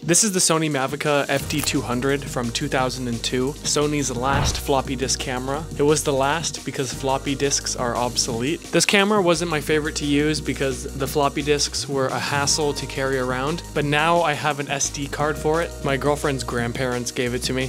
This is the Sony Mavica FD200 from 2002, Sony's last floppy disk camera. It was the last because floppy disks are obsolete. This camera wasn't my favorite to use because the floppy disks were a hassle to carry around, but now I have an SD card for it. My girlfriend's grandparents gave it to me.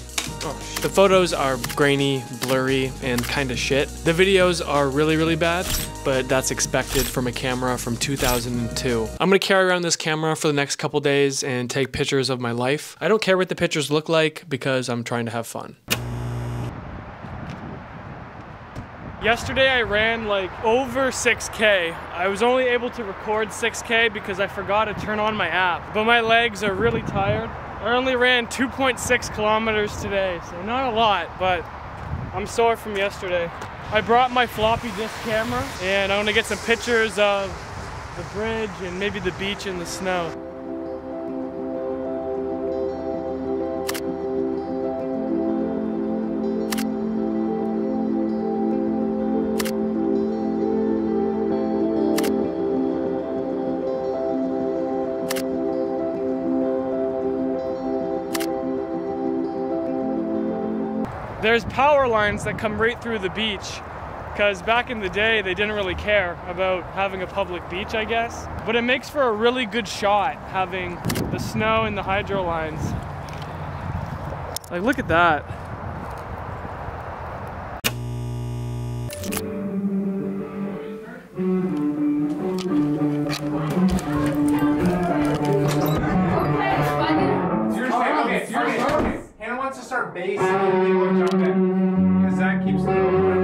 The photos are grainy, blurry, and kinda shit. The videos are really bad, but that's expected from a camera from 2002. I'm gonna carry around this camera for the next couple days and take pictures of my life. I don't care what the pictures look like because I'm trying to have fun. Yesterday I ran like over 6K. I was only able to record 6K because I forgot to turn on my app, but my legs are really tired. I only ran 2.6 kilometers today, so not a lot, but I'm sore from yesterday. I brought my floppy disk camera and I'm gonna get some pictures of the bridge and maybe the beach and the snow. There's power lines that come right through the beach because back in the day they didn't really care about having a public beach, I guess. But it makes for a really good shot having the snow and the hydro lines. Like, look at that. Hannah wants to start bass and we will jump in, because that keeps the room.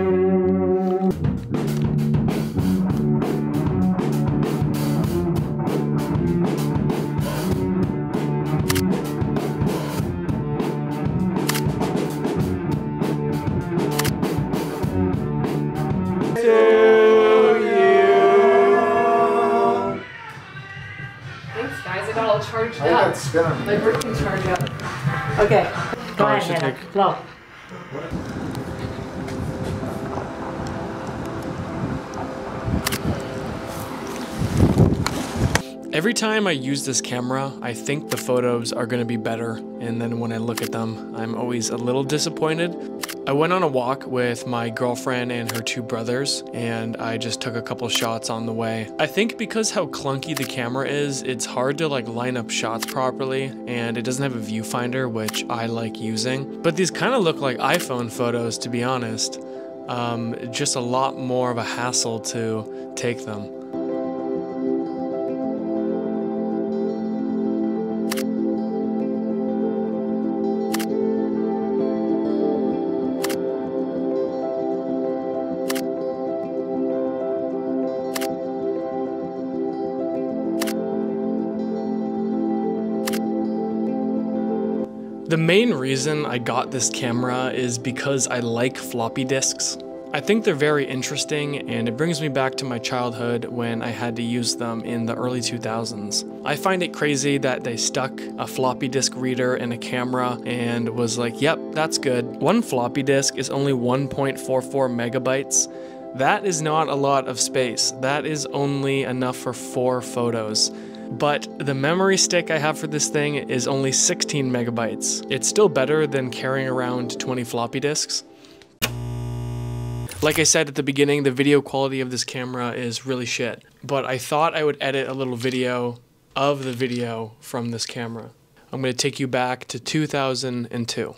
Thanks guys, I got all charged up. My brick can charge up. Okay, go ahead, Hannah. Flow. Every time I use this camera, I think the photos are gonna be better, and then when I look at them, I'm always a little disappointed. I went on a walk with my girlfriend and her two brothers, and I just took a couple shots on the way. I think because how clunky the camera is, it's hard to like line up shots properly, and it doesn't have a viewfinder, which I like using. But these kind of look like iPhone photos, to be honest. Just a lot more of a hassle to take them. The main reason I got this camera is because I like floppy disks. I think they're very interesting and it brings me back to my childhood when I had to use them in the early 2000s. I find it crazy that they stuck a floppy disk reader in a camera and was like, yep, that's good. One floppy disk is only 1.44 megabytes. That is not a lot of space. That is only enough for 4 photos. But the memory stick I have for this thing is only 16 megabytes. It's still better than carrying around 20 floppy disks. Like I said at the beginning, the video quality of this camera is really shit. But I thought I would edit a little video of the video from this camera. I'm gonna take you back to 2002.